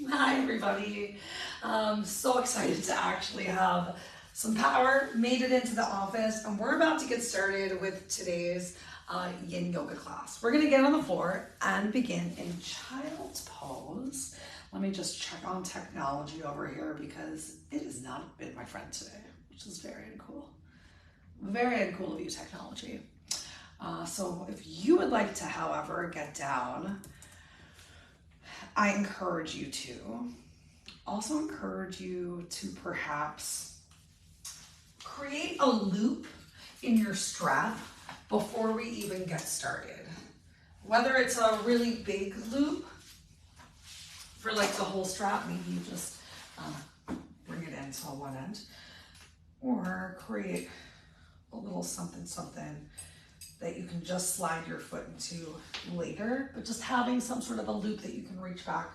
Hi, everybody. So excited to actually have some power, made it into the office, and we're about to get started with today's yin yoga class. We're going to get on the floor and begin in child's pose. Let me just check on technology over here because it has not been my friend today, which is very uncool. Very uncool of you, technology. So if you would like to, however, get down, I encourage you to. Also encourage you to perhaps create a loop in your strap before we even get started. Whether it's a really big loop for like the whole strap, maybe you just bring it in to one end, or create a little something that you can just slide your foot into later, but just having some sort of a loop that you can reach back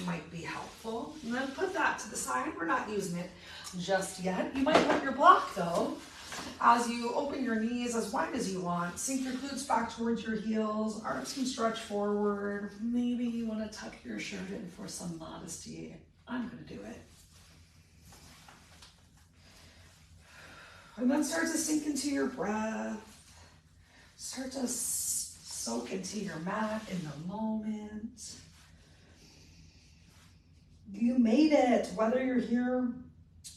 might be helpful. And then put that to the side. We're not using it just yet. You might want your block though, as you open your knees as wide as you want. Sink your glutes back towards your heels, arms can stretch forward. Maybe you want to tuck your shirt in for some modesty. I'm gonna do it. And then start to sink into your breath. Start to soak into your mat in the moment. You made it, whether you're here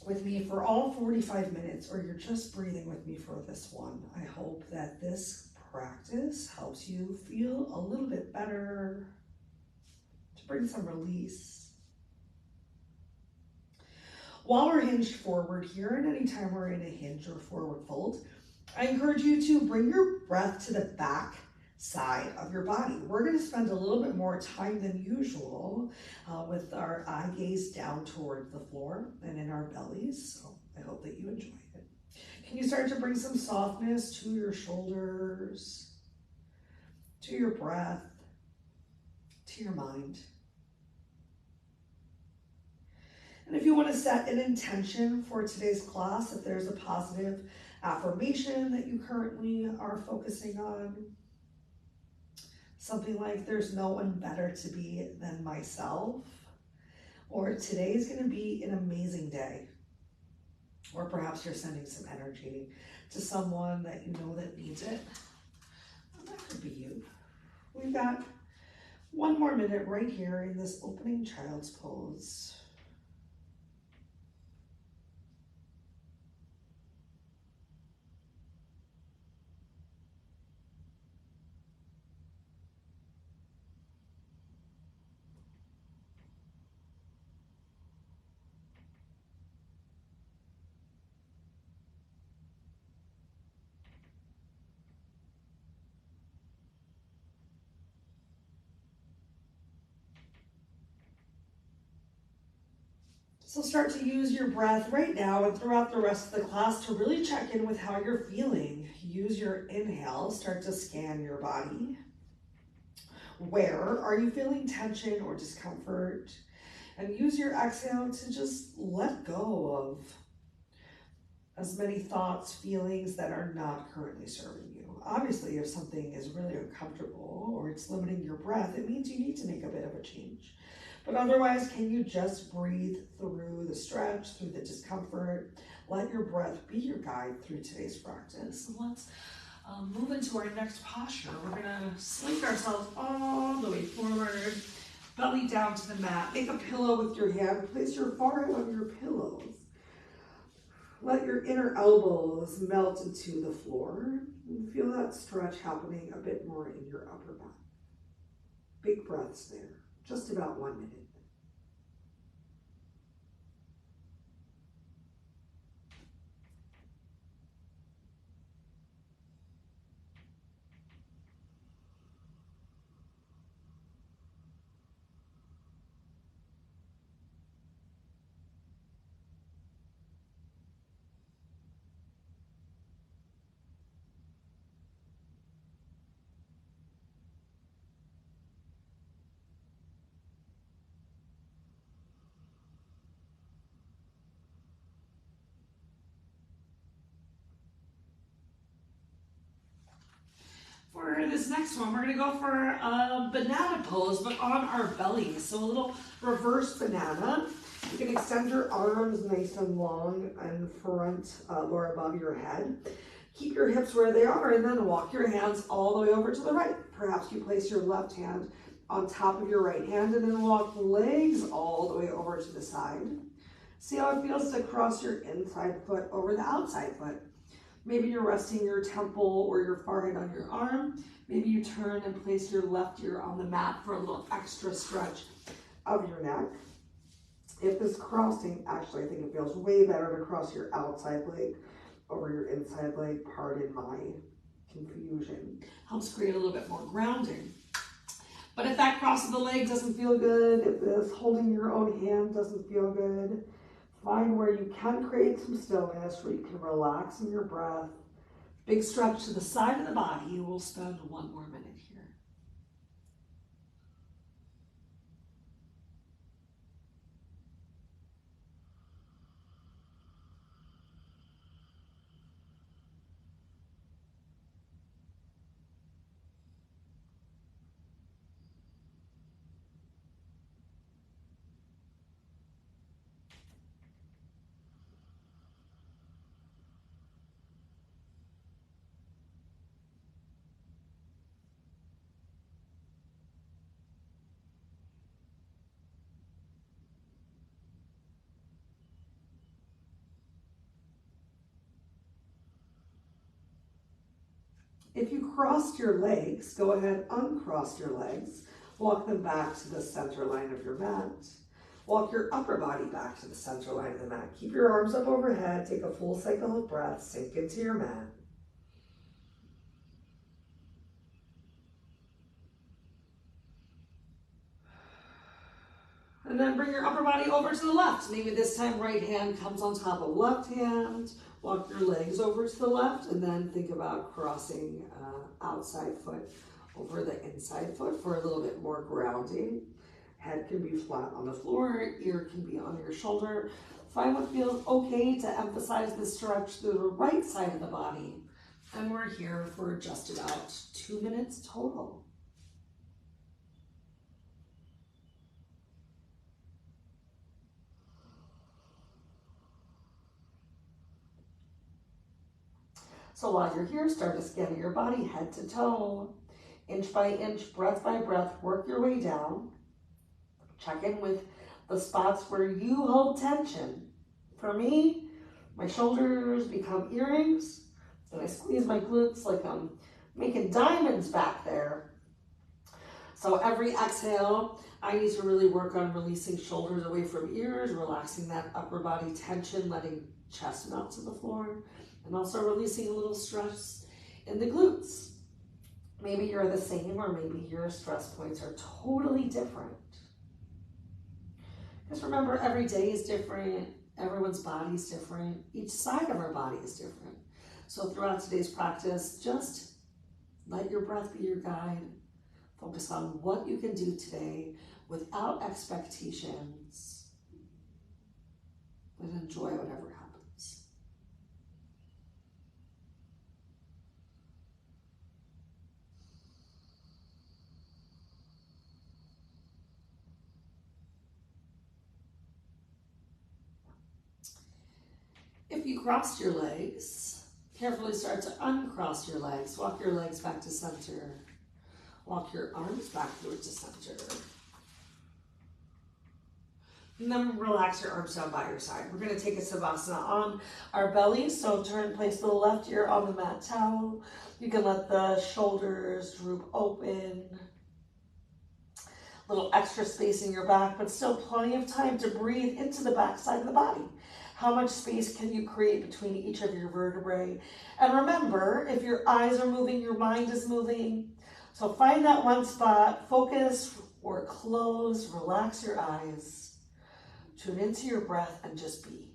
with me for all 45 minutes or you're just breathing with me for this one. I hope that this practice helps you feel a little bit better, to bring some release. While we're hinged forward here, and anytime we're in a hinge or forward fold, I encourage you to bring your breath to the back side of your body. We're going to spend a little bit more time than usual with our eye gaze down towards the floor and in our bellies. So I hope that you enjoy it. Can you start to bring some softness to your shoulders, to your breath, to your mind? And if you want to set an intention for today's class, if there's a positive affirmation that you currently are focusing on, something like there's no one better to be than myself, or today's going to be an amazing day, or perhaps you're sending some energy to someone that you know that needs it. Well, that could be you. We've got one more minute right here in this opening child's pose. So start to use your breath right now and throughout the rest of the class to really check in with how you're feeling. Use your inhale, start to scan your body. Where are you feeling tension or discomfort? And use your exhale to just let go of as many thoughts, feelings that are not currently serving you. Obviously, if something is really uncomfortable or it's limiting your breath, it means you need to make a bit of a change. But otherwise, can you just breathe through the stretch, through the discomfort? Let your breath be your guide through today's practice. And let's move into our next posture. We're gonna slink ourselves all the way forward, belly down to the mat. Make a pillow with your hand. Place your forehead on your pillows. Let your inner elbows melt into the floor. And feel that stretch happening a bit more in your upper back. Big breaths there. Just about 1 minute. this next one, we're gonna go for a banana pose, but on our belly. So a little reverse banana. You can extend your arms nice and long and front or above your head. Keep your hips where they are and then walk your hands all the way over to the right. Perhaps you place your left hand on top of your right hand and then walk legs all the way over to the side. See how it feels to cross your inside foot over the outside foot. Maybe you're resting your temple or your forehead on your arm. Maybe you turn and place your left ear on the mat for a little extra stretch of your neck. If this crossing, actually I think it feels way better to cross your outside leg over your inside leg, pardon my confusion. Helps create a little bit more grounding. But if that cross of the leg doesn't feel good, if this holding your own hand doesn't feel good, find where you can create some stillness, where you can relax in your breath. Big stretch to the side of the body. We'll spend 1 more minute here. If you crossed your legs, go ahead, uncross your legs. Walk them back to the center line of your mat. Walk your upper body back to the center line of the mat. Keep your arms up overhead. Take a full cycle of breath. Sink into your mat. And then bring your upper body over to the left. Maybe this time right hand comes on top of left hand. Walk your legs over to the left and then think about crossing outside foot over the inside foot for a little bit more grounding. Head can be flat on the floor, ear can be on your shoulder. Find what feels okay to emphasize the stretch through the right side of the body. And we're here for just about 2 minutes total. So while you're here, start to scan your body head to toe, inch by inch, breath by breath, work your way down. Check in with the spots where you hold tension. For me, my shoulders become earrings, and I squeeze my glutes like I'm making diamonds back there. So every exhale, I need to really work on releasing shoulders away from ears, relaxing that upper body tension, letting chest melt to the floor, and also releasing a little stress in the glutes. Maybe you're the same, or maybe your stress points are totally different. Because remember, every day is different, everyone's body is different, each side of our body is different. So throughout today's practice, just let your breath be your guide. Focus on what you can do today without expectations, but enjoy whatever happens. If you crossed your legs, carefully start to uncross your legs. Walk your legs back to center. Walk your arms back through to center. And then relax your arms down by your side. We're going to take a Savasana on our belly. So turn, place the left ear on the mat towel. You can let the shoulders droop open. A little extra space in your back, but still plenty of time to breathe into the back side of the body. How much space can you create between each of your vertebrae? And remember, if your eyes are moving, your mind is moving. So find that one spot, focus or close, relax your eyes, tune into your breath and just be.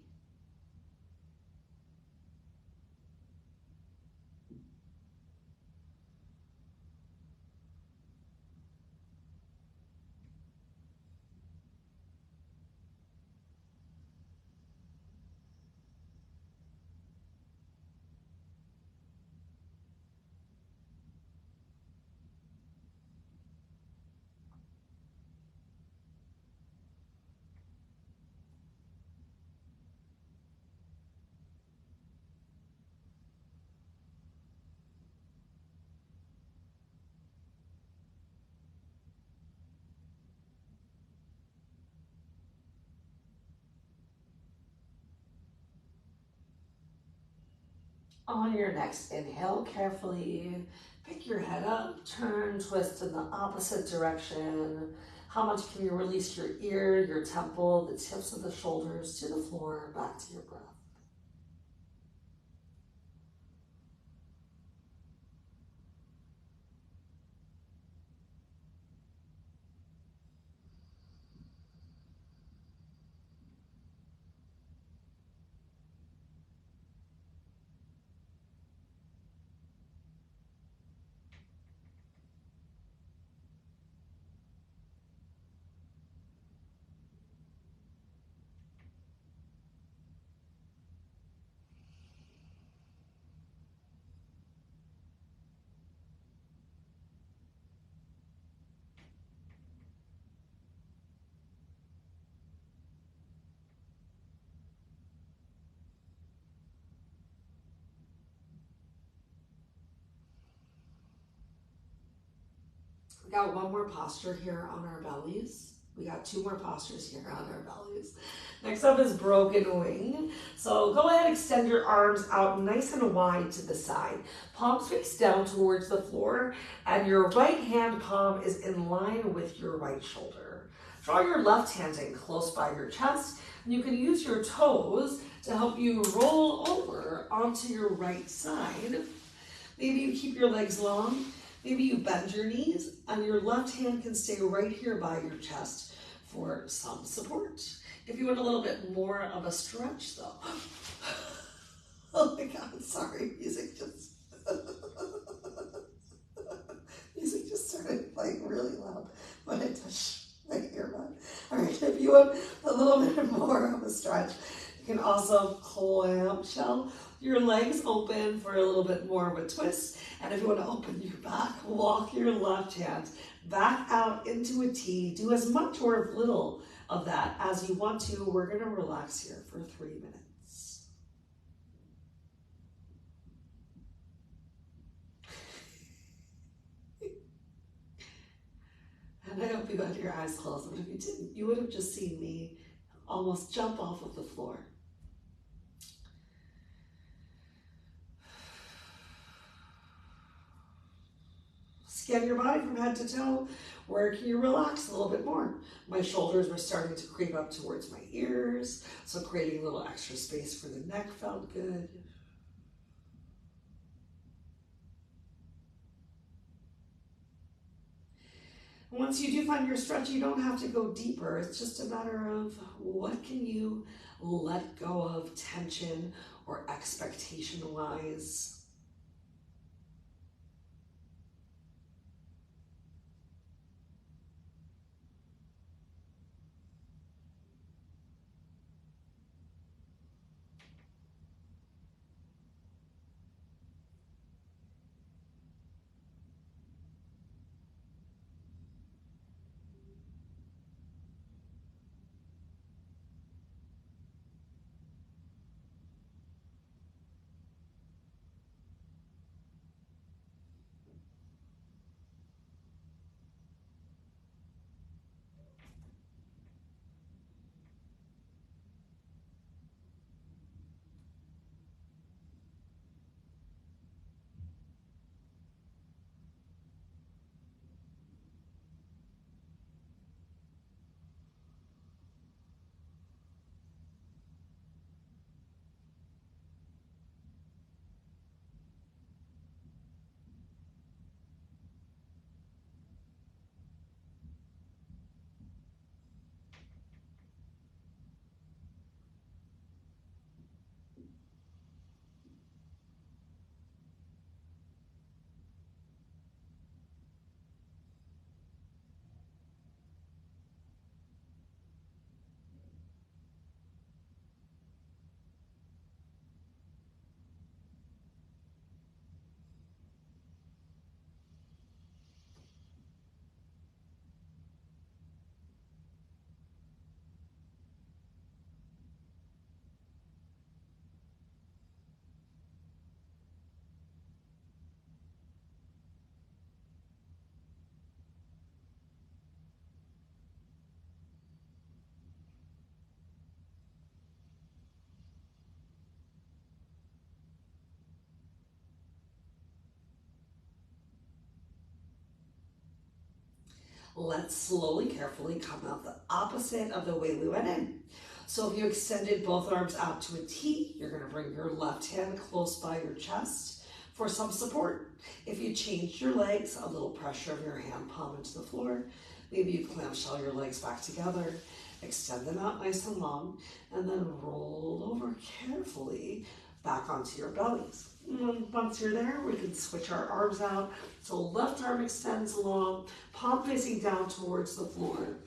On your next inhale, carefully pick your head up, turn, twist in the opposite direction. How much can you release your ear, your temple, the tips of the shoulders to the floor, back to your breath. We got one more posture here on our bellies. We got two more postures here on our bellies. Next up is broken wing. So go ahead, extend your arms out nice and wide to the side. Palms face down towards the floor, and your right hand palm is in line with your right shoulder. Draw your left hand in close by your chest, and you can use your toes to help you roll over onto your right side. Maybe you keep your legs long. Maybe you bend your knees, and your left hand can stay right here by your chest for some support. If you want a little bit more of a stretch though. Oh my God, sorry, music just music just started playing really loud when I touched my earbud. All right, if you want a little bit more of a stretch, you can also clamshell your legs open for a little bit more of a twist. And if you want to open your back, walk your left hand back out into a T. Do as much or as little of that as you want to. We're going to relax here for 3 minutes. And I hope you had your eyes closed, but if you didn't, you would have just seen me almost jump off of the floor. Scan your body from head to toe. Where can you relax a little bit more? My shoulders were starting to creep up towards my ears, so creating a little extra space for the neck felt good. Once you do find your stretch, you don't have to go deeper. It's just a matter of what can you let go of tension or expectation-wise. Let's slowly, carefully come out the opposite of the way we went in. So if you extended both arms out to a T, you're going to bring your left hand close by your chest for some support. If you changed your legs, a little pressure of your hand palm into the floor. Maybe you clamshell your legs back together, extend them out nice and long, and then roll over carefully back onto your bellies. And once you're there, we can switch our arms out. So left arm extends along, palm facing down towards the floor.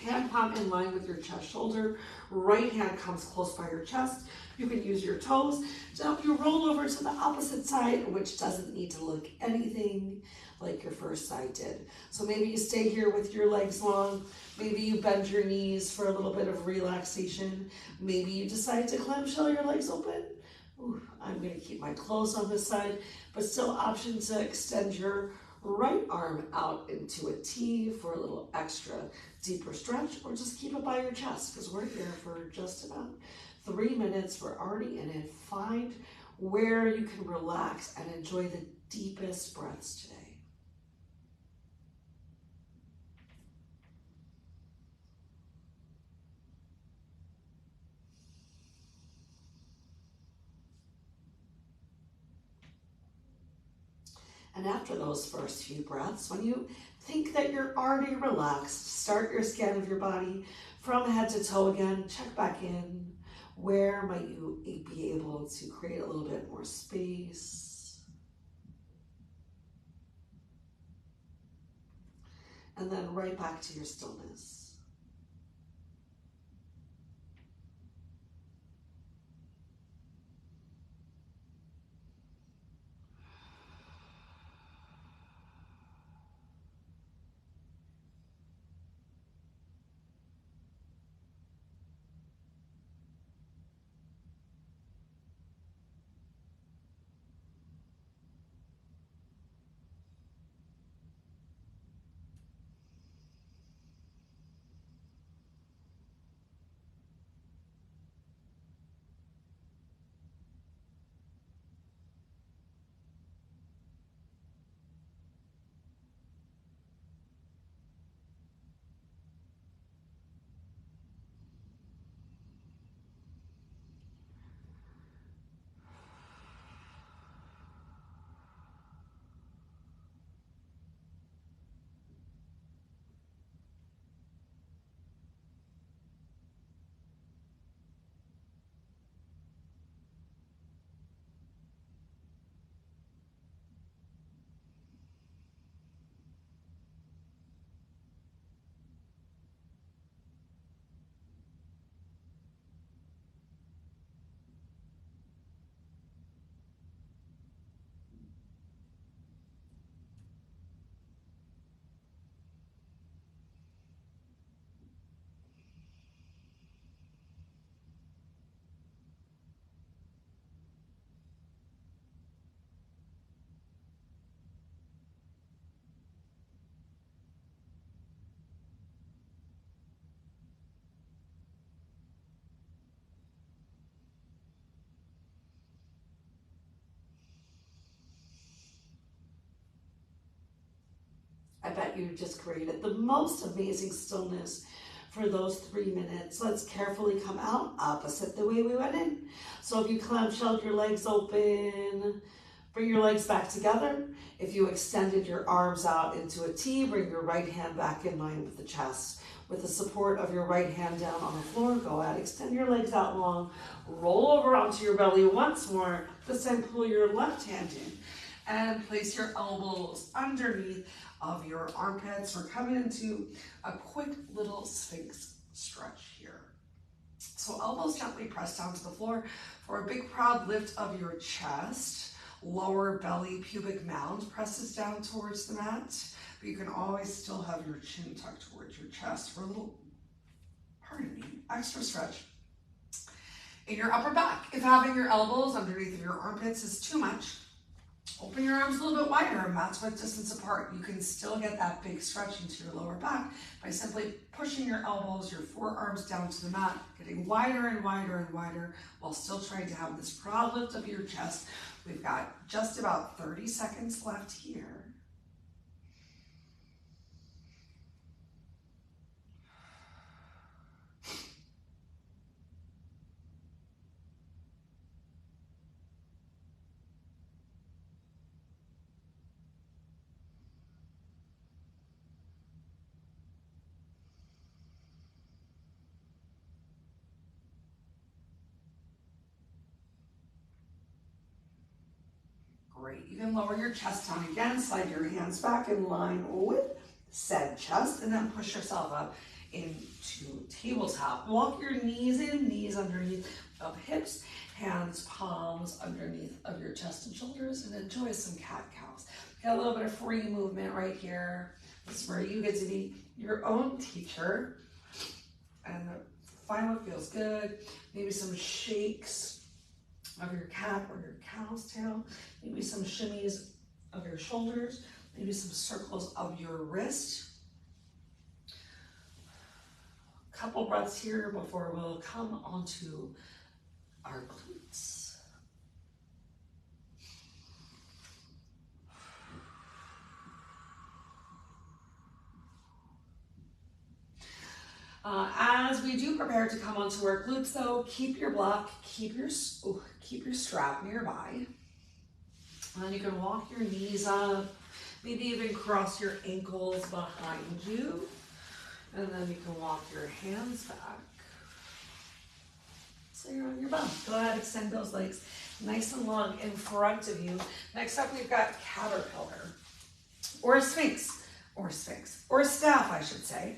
Hand palm in line with your chest shoulder. Right hand comes close by your chest. You can use your toes to help you roll over to the opposite side, which doesn't need to look anything like your first side did. So maybe you stay here with your legs long. Maybe you bend your knees for a little bit of relaxation. Maybe you decide to clamshell your legs open. Ooh, I'm going to keep my clothes on this side, but still option to extend your right arm out into a T for a little extra deeper stretch, or just keep it by your chest because we're here for just about 3 minutes. We're already in it. Find where you can relax and enjoy the deepest breaths today. And after those first few breaths, when you think that you're already relaxed, start your scan of your body from head to toe again. Check back in. Where might you be able to create a little bit more space? And then right back to your stillness. I bet you just created the most amazing stillness for those 3 minutes. Let's carefully come out opposite the way we went in. So if you clamshelled your legs open, bring your legs back together. If you extended your arms out into a T, bring your right hand back in line with the chest. With the support of your right hand down on the floor, go ahead, extend your legs out long, roll over onto your belly once more. This time pull your left hand in and place your elbows underneath of your armpits. We're coming into a quick little Sphinx stretch here. So elbows gently press down to the floor for a big proud lift of your chest. Lower belly pubic mound presses down towards the mat, but you can always still have your chin tucked towards your chest for a little, pardon me, extra stretch. In your upper back, if having your elbows underneath of your armpits is too much, open your arms a little bit wider, mat's width distance apart. You can still get that big stretch into your lower back by simply pushing your elbows, your forearms down to the mat, getting wider and wider and wider while still trying to have this proud lift of your chest. We've got just about 30 seconds left here. Great. You can lower your chest down again, slide your hands back in line with said chest, and then push yourself up into tabletop. Walk your knees in, knees underneath of hips, hands, palms underneath of your chest and shoulders, and enjoy some cat-cows. Got a little bit of free movement right here. This is where you get to be your own teacher and find what feels good. Maybe some shakes of your cat or your cow's tail. Maybe some shimmies of your shoulders. Maybe some circles of your wrist. Couple breaths here before we'll come onto our glutes. As we do prepare to come onto our glutes though, keep your block, keep your strap nearby. And you can walk your knees up, maybe even cross your ankles behind you. And then you can walk your hands back. So you're on your bum. Go ahead, extend those legs nice and long in front of you. Next up, we've got caterpillar, or a sphinx, or a staff, I should say.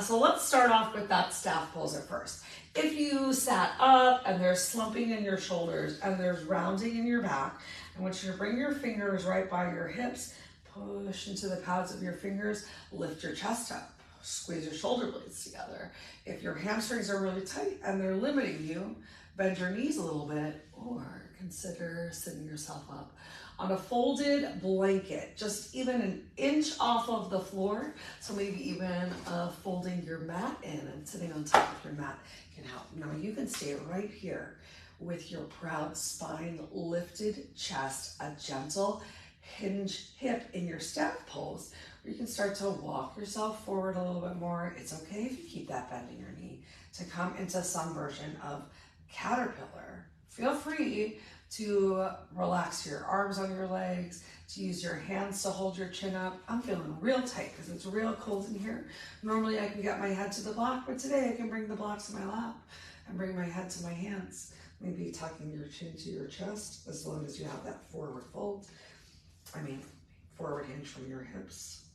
So let's start off with that staff pose at first. If you sat up and there's slumping in your shoulders and there's rounding in your back, I want you to bring your fingers right by your hips, push into the pads of your fingers, lift your chest up. Squeeze your shoulder blades together. If your hamstrings are really tight and they're limiting you, bend your knees a little bit or consider sitting yourself up on a folded blanket, just even an inch off of the floor. So maybe even folding your mat in and sitting on top of your mat can help. Now you can stay right here with your proud spine, lifted chest, a gentle hinge hip in your staff pose. You can start to walk yourself forward a little bit more. It's okay if you keep that bend in your knee to come into some version of caterpillar. Feel free to relax your arms on your legs, to use your hands to hold your chin up. I'm feeling real tight because it's real cold in here. Normally I can get my head to the block, but today I can bring the block to my lap and bring my head to my hands. Maybe tucking your chin to your chest as long as you have that forward fold. Forward hinge from your hips.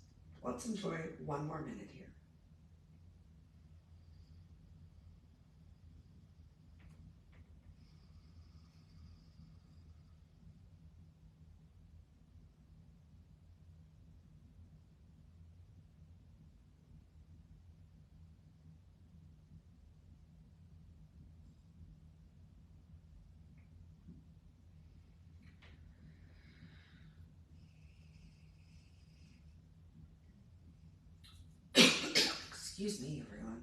Let's enjoy one more minute here. Excuse me, everyone.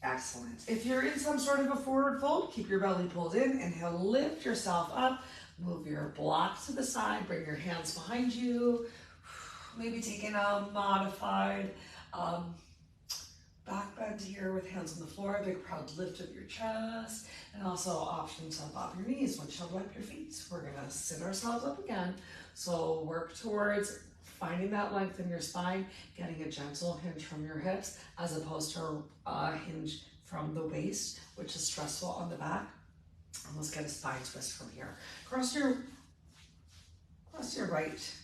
Excellent. If you're in some sort of a forward fold, keep your belly pulled in. Inhale, lift yourself up. Move your block to the side. Bring your hands behind you. Maybe taking a modified back bend here with hands on the floor. A big proud lift of your chest. And also options to bop your knees. Windshield wipe your feet. We're going to sit ourselves up again. So work towards finding that length in your spine, getting a gentle hinge from your hips as opposed to a hinge from the waist, which is stressful on the back. And let's get a spine twist from here. Cross your right.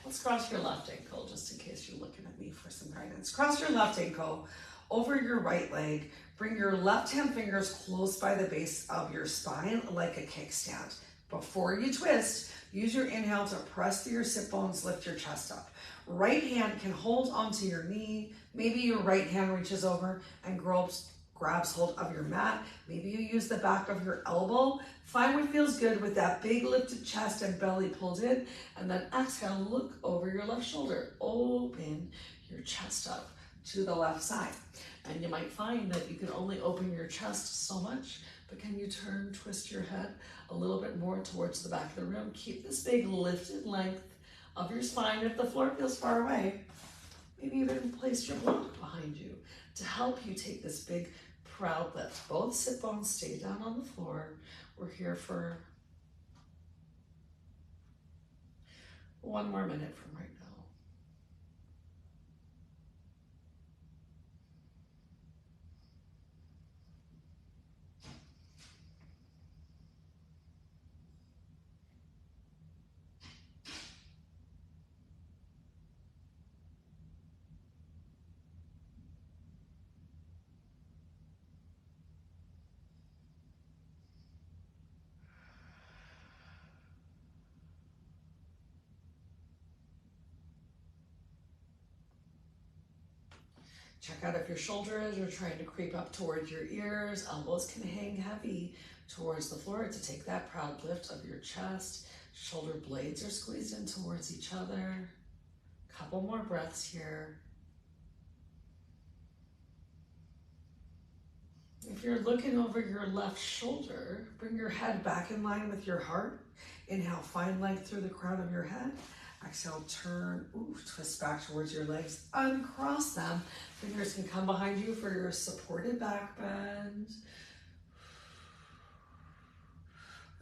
Let's cross your left ankle just in case you're looking at me for some guidance. Cross your left ankle over your right leg. Bring your left hand fingers close by the base of your spine like a kickstand. Before you twist, use your inhale to press through your sit bones, lift your chest up. Right hand can hold onto your knee. Maybe your right hand reaches over and grabs hold of your mat. Maybe you use the back of your elbow. Find what feels good with that big lifted chest and belly pulled in. And then exhale, look over your left shoulder. Open your chest up to the left side. And you might find that you can only open your chest so much, but can you twist your head a little bit more towards the back of the room? Keep this big lifted length of your spine. If the floor feels far away, maybe even place your block behind you to help you take this big proud lift. Both sit bones stay down on the floor. We're here for 1 more minute from right now. Check out if your shoulders are trying to creep up towards your ears. Elbows can hang heavy towards the floor to take that proud lift of your chest. Shoulder blades are squeezed in towards each other. Couple more breaths here. If you're looking over your left shoulder, bring your head back in line with your heart. Inhale, find length through the crown of your head. Exhale, turn, twist back towards your legs, uncross them. Fingers can come behind you for your supported back bend.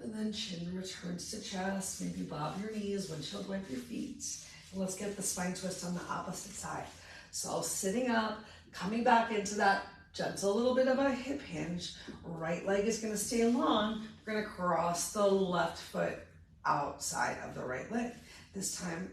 And then chin returns to chest. Maybe bob your knees, windshield wipe your feet. And let's get the spine twist on the opposite side. So sitting up, coming back into that gentle little bit of a hip hinge. Right leg is gonna stay long. We're gonna cross the left foot outside of the right leg. This time,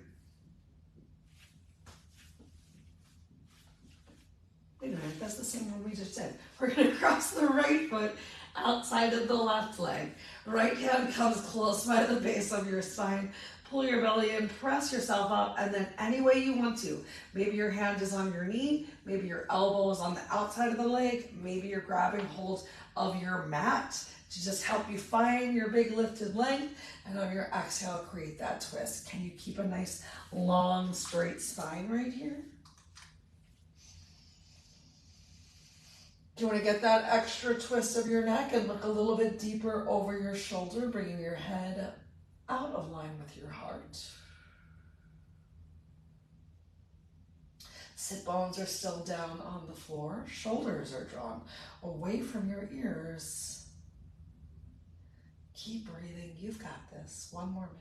wait a minute, that's the same one we just did. We're gonna cross the right foot outside of the left leg. Right hand comes close by the base of your spine. Pull your belly in, press yourself up, and then any way you want to. Maybe your hand is on your knee, maybe your elbow is on the outside of the leg, maybe you're grabbing hold of your mat to just help you find your big lifted length, and on your exhale, create that twist. Can you keep a nice, long, straight spine right here? Do you want to get that extra twist of your neck and look a little bit deeper over your shoulder, bringing your head out of line with your heart? Sit bones are still down on the floor. Shoulders are drawn away from your ears. Keep breathing. You've got this. 1 more minute.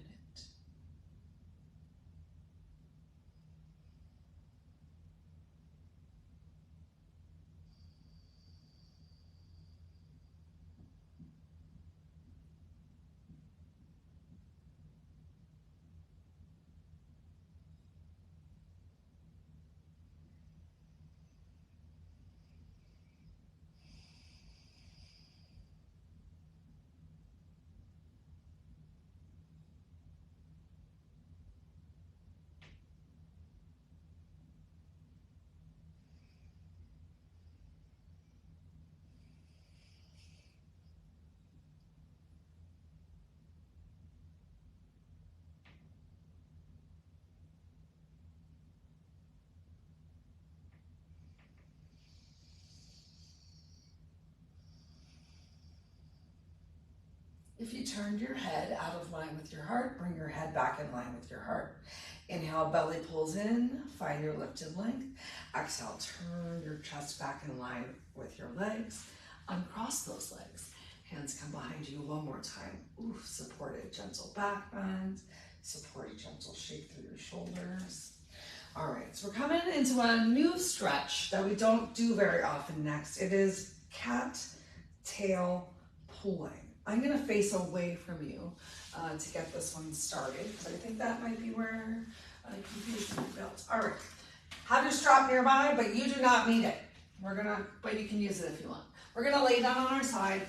If you turned your head out of line with your heart, bring your head back in line with your heart. Inhale, belly pulls in, find your lifted length. Exhale, turn your chest back in line with your legs. Uncross those legs. Hands come behind you 1 more time. Supported, gentle back bend. Supported, gentle shake through your shoulders. All right, so we're coming into a new stretch that we don't do very often next. It is cat tail pulling. I'm gonna face away from you to get this one started, because I think that might be where confusion is built. All right, have your strap nearby, but you do not need it. But you can use it if you want. We're gonna lay down on our side.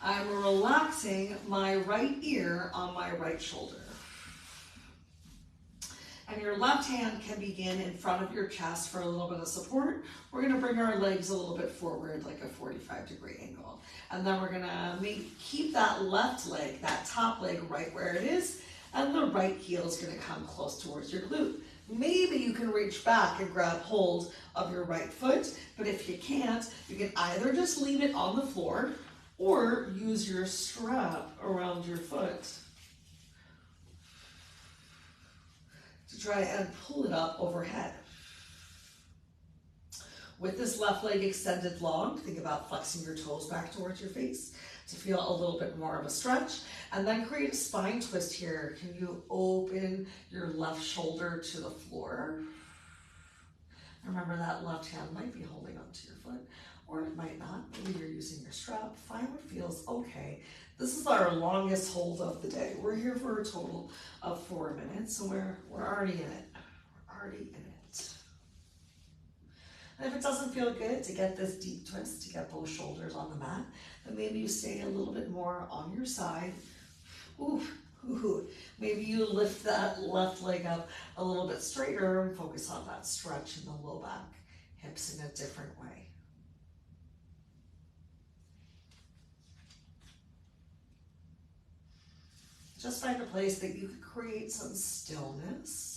I'm relaxing my right ear on my right shoulder. And your left hand can begin in front of your chest for a little bit of support. We're gonna bring our legs a little bit forward, like a 45-degree angle. And then we're gonna keep that left leg, that top leg right where it is, and the right heel is gonna come close towards your glute. Maybe you can reach back and grab hold of your right foot, but if you can't, you can either just leave it on the floor or use your strap around your foot to try and pull it up overhead. With this left leg extended long, think about flexing your toes back towards your face to feel a little bit more of a stretch. And then create a spine twist here. Can you open your left shoulder to the floor? Remember that left hand might be holding onto your foot, or it might not. Maybe you're using your strap. Find what feels okay. This is our longest hold of the day. We're here for a total of 4 minutes, so we're already in it. We're already in it. And if it doesn't feel good to get this deep twist, to get both shoulders on the mat, then maybe you stay a little bit more on your side. Ooh, ooh. Maybe you lift that left leg up a little bit straighter and focus on that stretch in the low back, hips in a different way. Just find a place that you can create some stillness.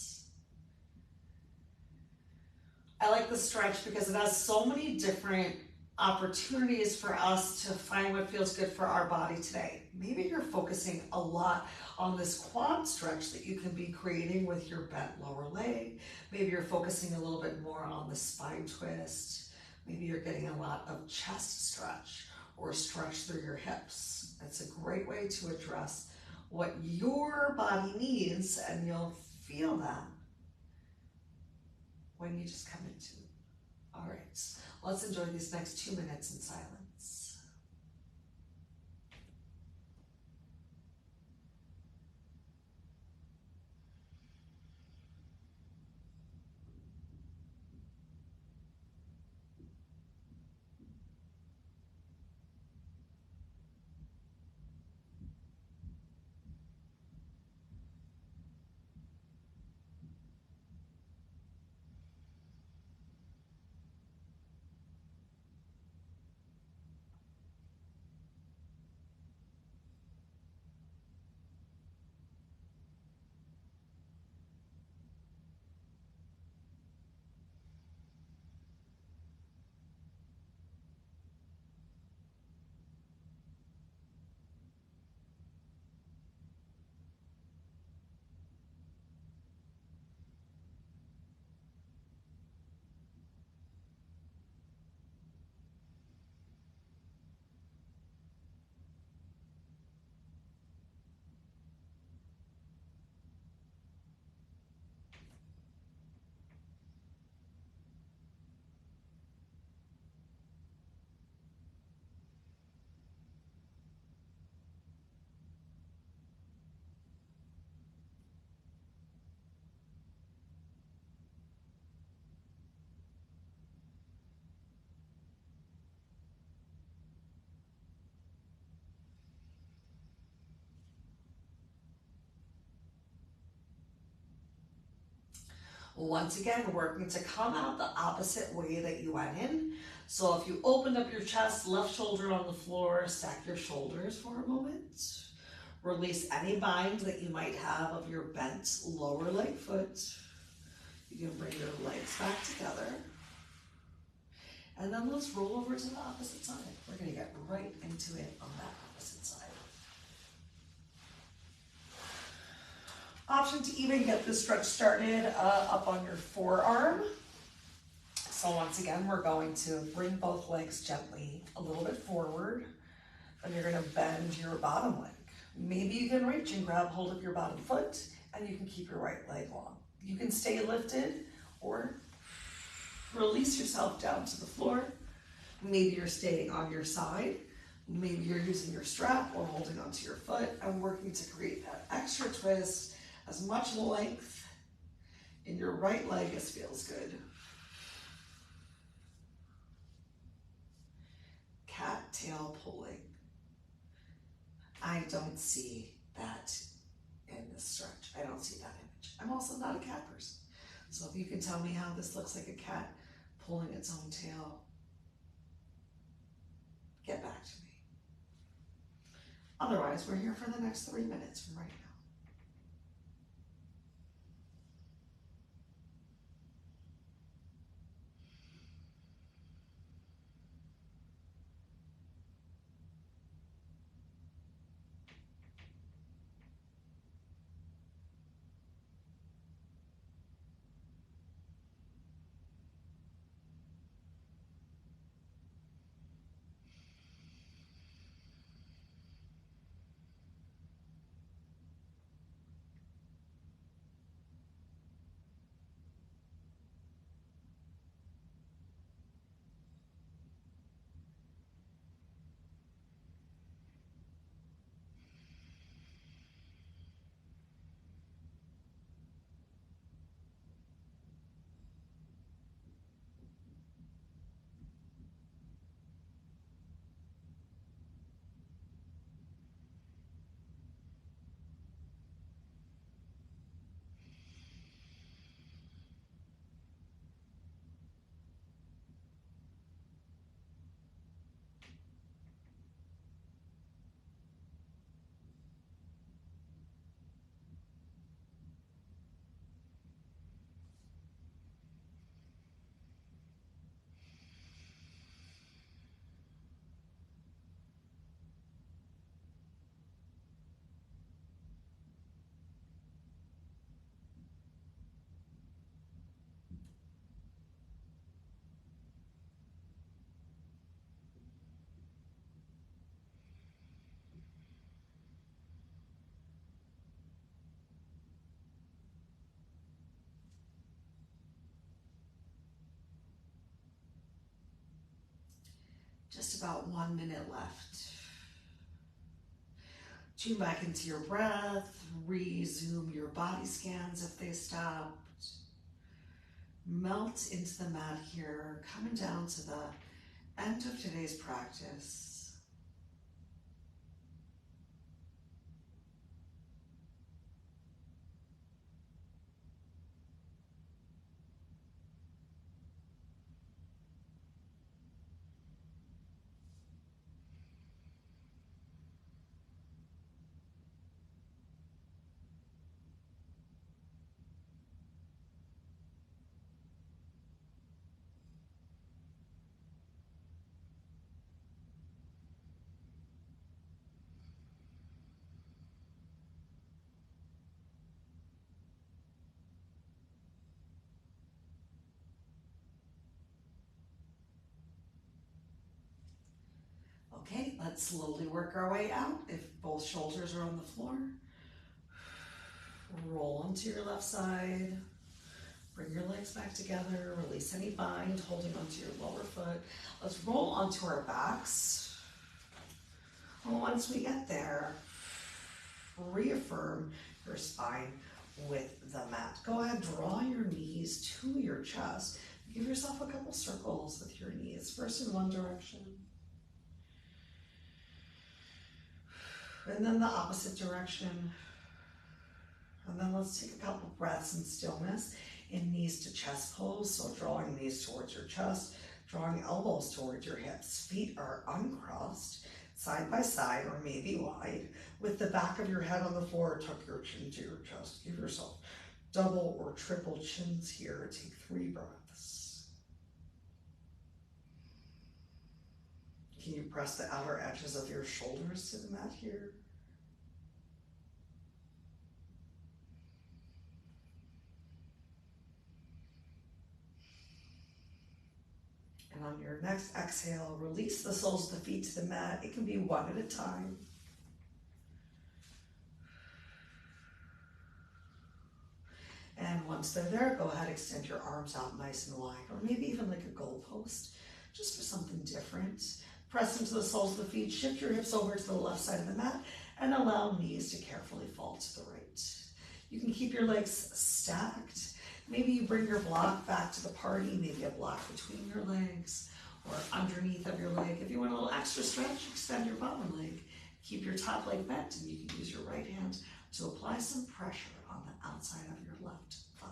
I like the stretch because it has so many different opportunities for us to find what feels good for our body today. Maybe you're focusing a lot on this quad stretch that you can be creating with your bent lower leg. Maybe you're focusing a little bit more on the spine twist. Maybe you're getting a lot of chest stretch or stretch through your hips. It's a great way to address what your body needs, and you'll feel that when you just come into it. All right, let's enjoy these next 2 minutes in silence. Once again, working to come out the opposite way that you went in. So if you opened up your chest, left shoulder on the floor, stack your shoulders for a moment. Release any bind that you might have of your bent lower leg foot. You can bring your legs back together. And then let's roll over to the opposite side. We're gonna get right into it on that opposite side. Option to even get this stretch started up on your forearm. So once again, we're going to bring both legs gently a little bit forward, and you're gonna bend your bottom leg. Maybe you can reach and grab hold of your bottom foot, and you can keep your right leg long. You can stay lifted or release yourself down to the floor. Maybe you're staying on your side. Maybe you're using your strap or holding onto your foot and working to create that extra twist, as much length in your right leg as feels good. Cat tail pulling. I don't see that in this stretch. I don't see that image. I'm also not a cat person. So if you can tell me how this looks like a cat pulling its own tail, get back to me. Otherwise, we're here for the next 3 minutes from right now. about 1 minute left. Tune back into your breath, resume your body scans if they stopped. Melt into the mat here, coming down to the end of today's practice. Okay, let's slowly work our way out. If both shoulders are on the floor, roll onto your left side. Bring your legs back together. Release any bind holding onto your lower foot. Let's roll onto our backs. And once we get there, reaffirm your spine with the mat. Go ahead, draw your knees to your chest. Give yourself a couple circles with your knees. First in one direction, and then the opposite direction. And then let's take a couple breaths in stillness in knees to chest pose. So drawing knees towards your chest, drawing elbows towards your hips. Feet are uncrossed, side by side or maybe wide. With the back of your head on the floor, tuck your chin to your chest. Give yourself double or triple chins here. Take 3 breaths. Can you press the outer edges of your shoulders to the mat here? And on your next exhale, release the soles of the feet to the mat. It can be one at a time. And once they're there, go ahead, extend your arms out nice and wide, or maybe even like a goalpost, just for something different. Press into the soles of the feet, shift your hips over to the left side of the mat, and allow knees to carefully fall to the right. You can keep your legs stacked. Maybe you bring your block back to the party, maybe a block between your legs or underneath of your leg. If you want a little extra stretch, extend your bottom leg. Keep your top leg bent, and you can use your right hand to apply some pressure on the outside of your left thigh.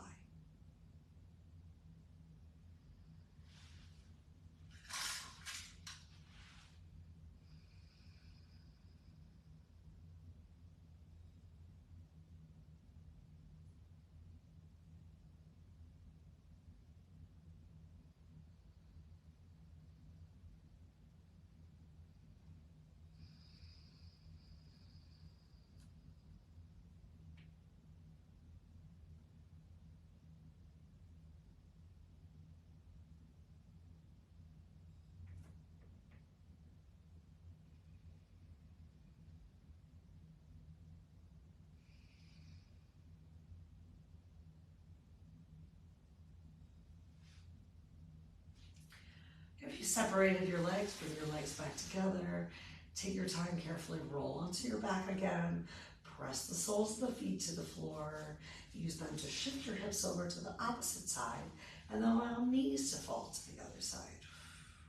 If you separated your legs, bring your legs back together. Take your time, carefully roll onto your back again. Press the soles of the feet to the floor. Use them to shift your hips over to the opposite side, and then allow knees to fall to the other side.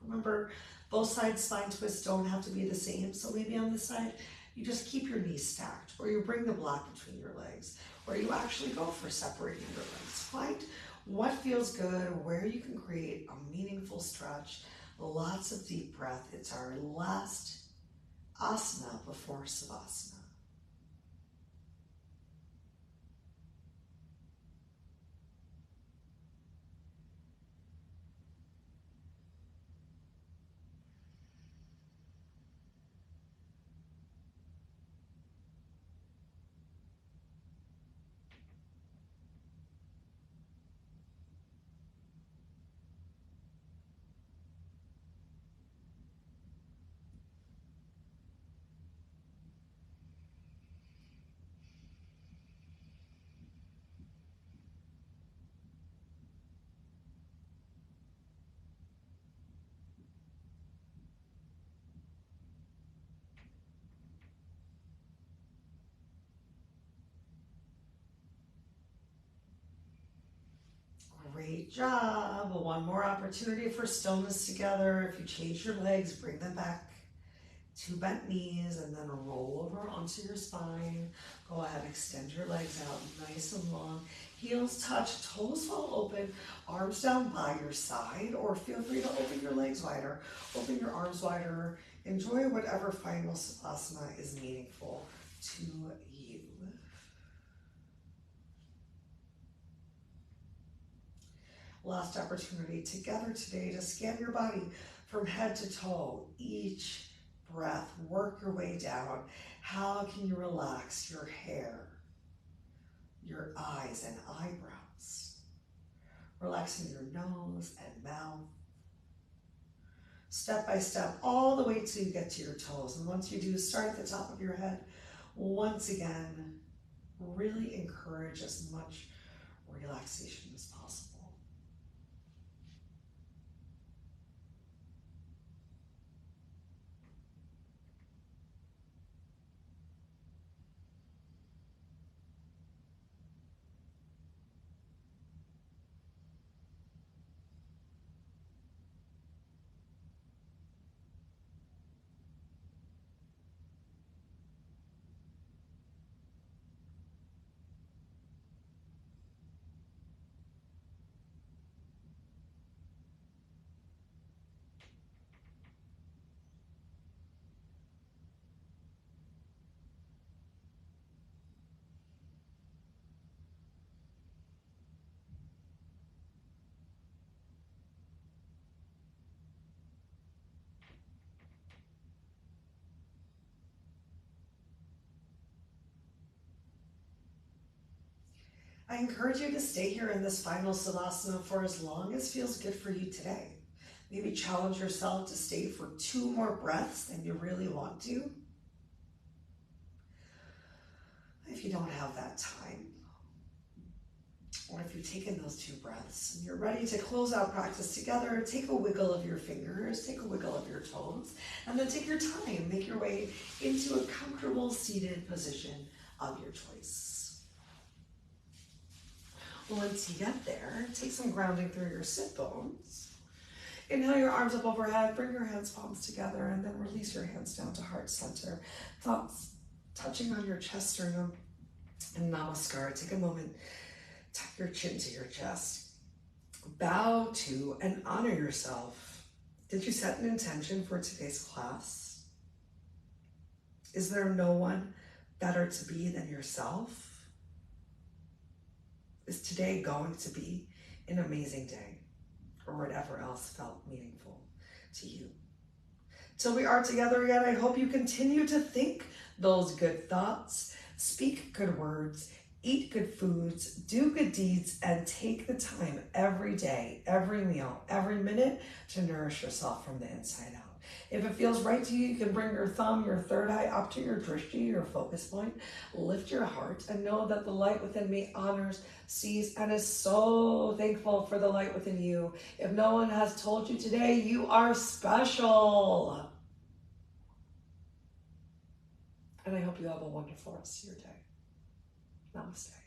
Remember, both sides spine twists don't have to be the same, so maybe on this side, you just keep your knees stacked, or you bring the block between your legs, or you actually go for separating your legs. Find what feels good, where you can create a meaningful stretch. Lots of deep breath. It's our last asana before savasana. Great job. One more opportunity for stillness together. If you change your legs, bring them back to bent knees and then roll over onto your spine. Go ahead, extend your legs out nice and long. Heels touch, toes fall open, arms down by your side, or feel free to open your legs wider, open your arms wider. Enjoy whatever final Savasana is meaningful to you. Last opportunity together today to scan your body from head to toe. Each breath, work your way down. How can you relax your hair, your eyes and eyebrows? Relaxing your nose and mouth. Step by step, all the way till you get to your toes. And once you do, start at the top of your head. Once again, really encourage as much relaxation as possible. I encourage you to stay here in this final Savasana for as long as feels good for you today. Maybe challenge yourself to stay for 2 more breaths than you really want to. If you don't have that time, or if you've taken those 2 breaths and you're ready to close out practice together, take a wiggle of your fingers, take a wiggle of your toes, and then take your time. Make your way into a comfortable seated position of your choice. Once you get there, take some grounding through your sit bones. Inhale your arms up overhead, bring your hands palms together, and then release your hands down to heart center. Thoughts touching on your chest sternum and namaskar. Take a moment, tuck your chin to your chest. Bow to and honor yourself. Did you set an intention for today's class? Is there no one better to be than yourself? Is today going to be an amazing day, or whatever else felt meaningful to you? Till we are together again, I hope you continue to think those good thoughts, speak good words, eat good foods, do good deeds, and take the time every day, every meal, every minute to nourish yourself from the inside out. If it feels right to you, you can bring your thumb, your third eye up to your drishti, your focus point. Lift your heart and know that the light within me honors, sees, and is so thankful for the light within you. If no one has told you today, you are special. And I hope you have a wonderful rest of your day. Namaste.